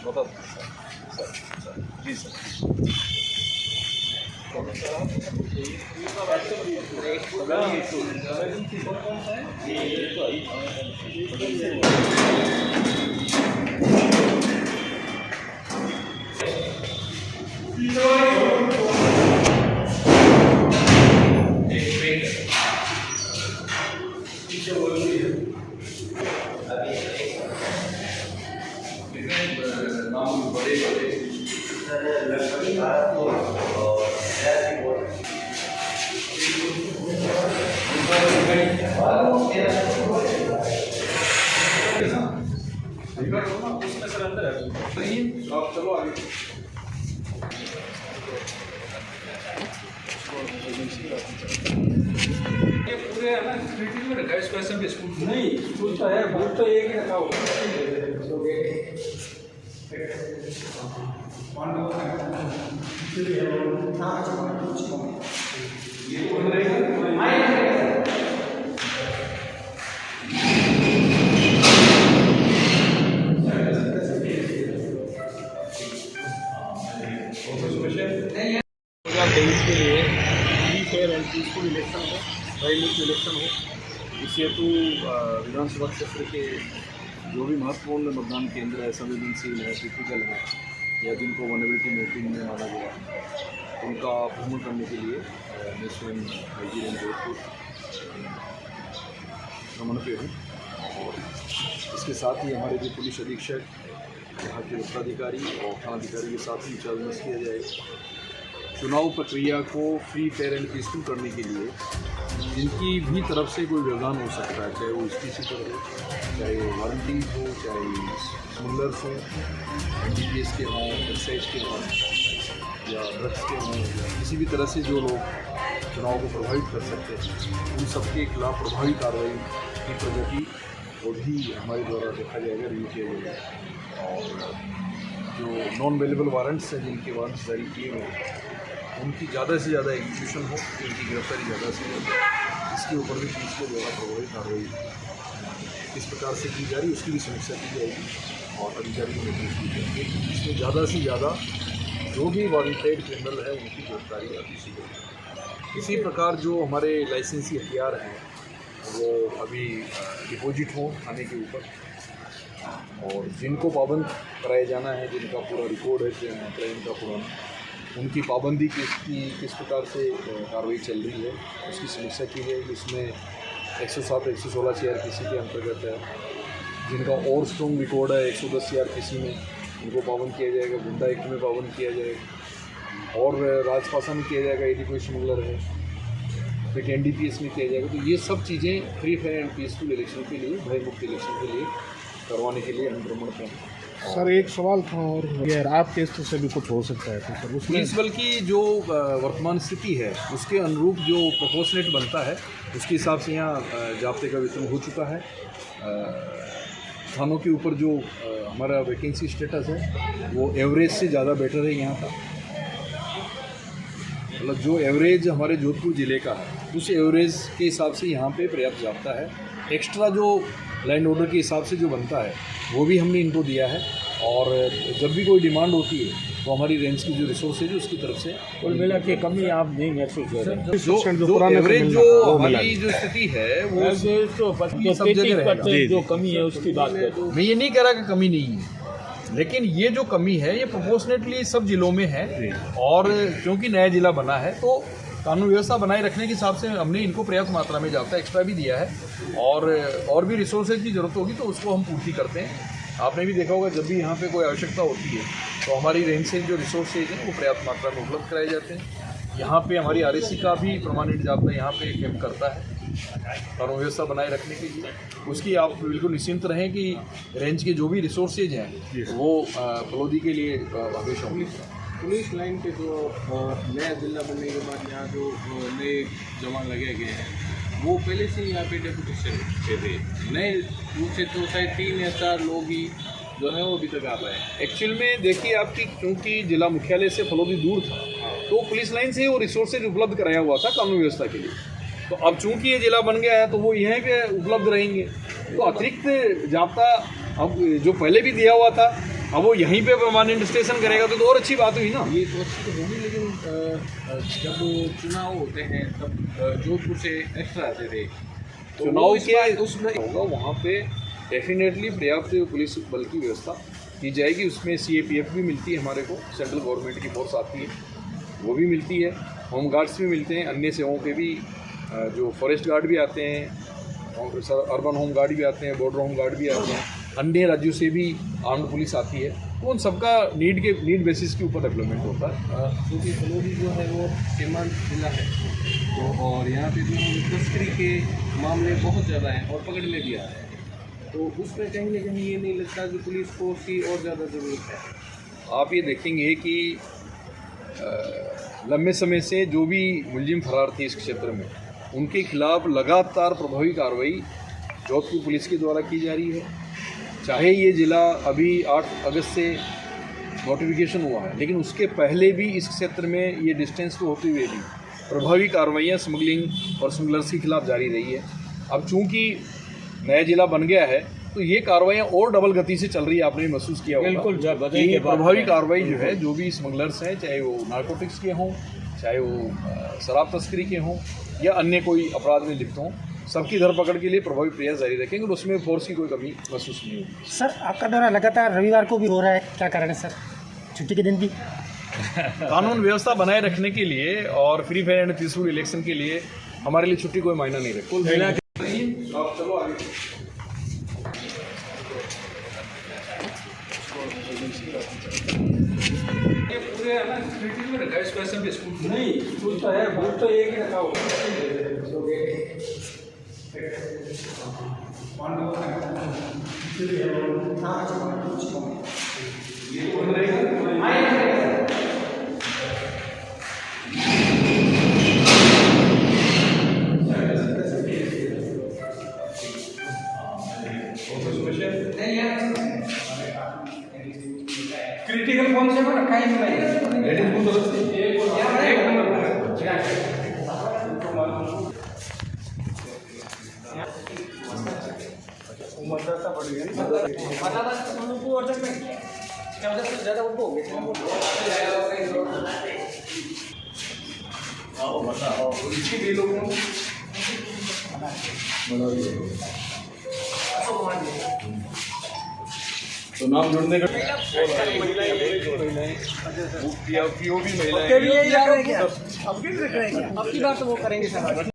बता सर जी सर। चलो आगे ये पूरे है ना क्रिटिकल में रखा है इसको ऐसा भी स्कूल नहीं स्कूल तो है बोर्ड तो एक ही रखा होगा। देश के लिए free fair and peaceful election हो, प्राइम मिनिस्टर इलेक्शन हो, इस हेतु विधानसभा क्षेत्र के जो भी महत्वपूर्ण मतदान केंद्र है, संवेदनशील है, क्रिटिकल है या जिनको वनरेबिलिटी मैपिंग में माना गया है, उनका भ्रमण करने के लिए मैं स्वयं नाइजीरियन जोधपुर भ्रमण पे हूँ। और इसके साथ ही हमारे जो पुलिस अधीक्षक, यहाँ के वरिष्ठाधिकारी और थानाधिकारी के साथ ही विचार विमर्श किया जाएगा। चुनाव प्रक्रिया को फ्री फेयर एंड पीसफुल करने के लिए जिनकी भी तरफ से कोई व्यवधान हो सकता है, चाहे वो स्टीसी पर हो, चाहे वो वारंटीज हो, चाहे स्मगलर्स हों, NDPS के हों, एक्साइज के हों या ड्रग्स के हों, या किसी भी तरह से जो लोग चुनाव को प्रभावित कर सकते हैं, उन सबके खिलाफ प्रभावी कार्रवाई की प्रगति वो भी हमारे द्वारा देखा जाएगा, रिव्यू किया जाएगा। और जो नॉन अवेलेबल वारंट्स हैं, जिनके वारंट्स जारी किए हुए हैं, उनकी ज़्यादा से ज़्यादा एग्जीक्यूशन हो, उनकी गिरफ्तारी ज़्यादा से ज़्यादा, इसके ऊपर भी पुलिस के द्वारा प्रभावी कार्रवाई किस प्रकार से की जा रही है उसकी भी समीक्षा की जाएगी और अधिकारी को निर्देश दिए जाएंगे। इसमें ज़्यादा से ज़्यादा जो भी वारंटेड क्रिमिनल है उनकी गिरफ्तारी अति शीघ्र। इसी प्रकार जो हमारे लाइसेंसी हथियार हैं वो अभी डिपॉजिट हों थाने के ऊपर, और जिनको पाबंद कराया जाना है, जिनका पूरा रिकॉर्ड है क्राइम का पुराना, उनकी पाबंदी किस प्रकार से कार्रवाई चल रही है उसकी समीक्षा की जाएगी। इसमें 107, 116 CRPC के अंतर्गत है। जिनका और स्ट्रॉन्ग रिकॉर्ड है 110 CRPC में, उनको पाबंद किया जाएगा। गुंडा एक्ट में पाबंद किया जाएगा और राजपासा में किया जाएगा यदि कोई स्मगलर है, फिर NDPS में किया जाएगा। तो ये सब चीज़ें free fair and peaceful election के लिए, भयमुक्त इलेक्शन के लिए करवाने के लिए हम भ्रमण पर हैं। सर एक सवाल था, और रात के स्तर से भी कुछ हो सकता है तो सर उसमें पुलिस बल की जो वर्तमान स्थिति है उसके अनुरूप जो प्रोपोर्शनेट बनता है उसके हिसाब से यहाँ जाब्ते का वितरण हो चुका है। थानों के ऊपर जो हमारा वैकेंसी स्टेटस है वो एवरेज से ज़्यादा बेटर है यहाँ का, मतलब जो एवरेज हमारे जोधपुर ज़िले का है उस एवरेज के हिसाब से यहाँ पे पर्याप्त जाब्ता है। एक्स्ट्रा जो लैंड ऑर्डर के हिसाब से जो बनता है वो भी हमने इनको दिया है, और जब भी कोई डिमांड होती है तो हमारी रेंज की जो रिसोर्सेज है उसकी तरफ से कुल मिला के कमी आप नहीं महसूस कर रहे? जो एवरेज जो हमारी जो स्थिति है वो सब जगह है। जो कमी है उसकी बात करें, मैं ये नहीं कह रहा कि कमी नहीं है, लेकिन ये जो कमी है ये प्रोपोर्शनेटली सब जिलों में है। और क्योंकि नया जिला बना है तो कानून व्यवस्था बनाए रखने के हिसाब से हमने इनको पर्याप्त मात्रा में जाब्ता एक्स्ट्रा भी दिया है, और भी रिसोर्सेज की ज़रूरत होगी तो उसको हम पूर्ति करते हैं। आपने भी देखा होगा जब भी यहाँ पे कोई आवश्यकता होती है तो हमारी रेंज से जो रिसोर्सेज हैं वो पर्याप्त मात्रा में उपलब्ध कराए जाते हैं। यहाँ पे हमारी RSC का भी परमानेंट जाब्ता यहाँ पे कैंप करता है कानून व्यवस्था बनाए रखने के लिए। उसकी आप बिल्कुल निश्चिंत रहें कि रेंज के जो भी रिसोर्सेज हैं वो फलोदी के लिए हमेशा होंगे। पुलिस लाइन पे जो नया जिला बनने के बाद यहाँ जो नए जवान लगे गए हैं वो पहले से यहाँ पे डेपुटेशन पे थे, नए रूप से तो शायद 3 या 4 लोग ही जो है वो अभी तक आ पाए। एक्चुअल में देखिए आपकी, क्योंकि जिला मुख्यालय से फलोदी दूर था तो पुलिस लाइन से वो रिसोर्सेज उपलब्ध कराया हुआ था कानून व्यवस्था के लिए। तो अब चूंकि ये जिला बन गया है तो वो यहीं पे उपलब्ध रहेंगे। तो अतिरिक्त जाब्ता अब जो पहले भी दिया हुआ था अब वो यहीं पे परमानेंट स्टेशन करेगा तो और अच्छी बात हुई ना। ये तो अच्छी तो होगी, लेकिन जब चुनाव होते हैं तब जोधपुर से एक्स्ट्रा आते थे, तो चुनाव वो के उसमें होगा वहाँ पे डेफिनेटली पर्याप्त पुलिस बल की व्यवस्था की जाएगी। उसमें CAPF भी मिलती है हमारे को, सेंट्रल गवर्नमेंट की फोर्स आती है वो भी मिलती है, होम गार्ड्स भी मिलते हैं, अन्य सेवाओं के भी जो फॉरेस्ट गार्ड भी आते हैं, अर्बन होम गार्ड भी आते हैं, बॉर्डर होम गार्ड भी आते हैं, अन्य राज्यों से भी आर्म्ड पुलिस आती है। तो उन सबका नीड बेसिस के ऊपर डेवलपमेंट होता है। क्योंकि सलोरी जो है वो सीमांत जिला है, तो और यहाँ पे जो तस्करी के मामले बहुत ज़्यादा हैं और पकड़ में भी आ रहे हैं, तो उसमें कहीं ना कहीं ये नहीं लगता कि पुलिस फोर्स की और ज़्यादा ज़रूरत है। आप ये देखेंगे कि लंबे समय से जो भी मुलजिम फरार थे इस क्षेत्र में, उनके खिलाफ लगातार प्रभावी कार्रवाई जोधपुर पुलिस के द्वारा की जा रही है। चाहे ये ज़िला अभी 8 अगस्त से नोटिफिकेशन हुआ है, लेकिन उसके पहले भी इस क्षेत्र में ये डिस्टेंस को होते हुए भी प्रभावी कार्रवाइयाँ स्मगलिंग और स्मगलर्स के खिलाफ जारी रही है। अब चूँकि नया ज़िला बन गया है तो ये कार्रवाइयाँ और डबल गति से चल रही है। आपने महसूस किया होगा कि प्रभावी कार्रवाई जो है, जो भी स्मगलर्स हैं, चाहे वो नारकोटिक्स के हों, चाहे वो शराब तस्करी के हों या अन्य कोई अपराध में लिप्त हों, सबकी धरपकड़ के लिए प्रभावी प्रयास जारी रखेंगे और उसमें फोर्स की कोई कमी महसूस नहीं होगी। सर, आपका दौरा लगातार रविवार को भी हो रहा है, क्या कारण है सर, छुट्टी के दिन भी? कानून व्यवस्था बनाए रखने के लिए और free fair and peaceful election के लिए हमारे लिए छुट्टी कोई मायना नहीं रखती। आप चलो आगे। ये पूरे है ना क्रिटिकल में रखा है इसको, ऐसा भी स्कूल नहीं स्कूल तो है, बोर्ड तो एक ही रखा हुआ क्रिटिकल कौन से में रखा है नहीं, लेडीज बूथ एक नंबर मदरसा बढ़ गया ज़्यादा उनको हो गया। बताओ इसके भी लोगों तो नाम जोड़ने का POV महिलाएं, अब की बार तो वो करेंगे सर।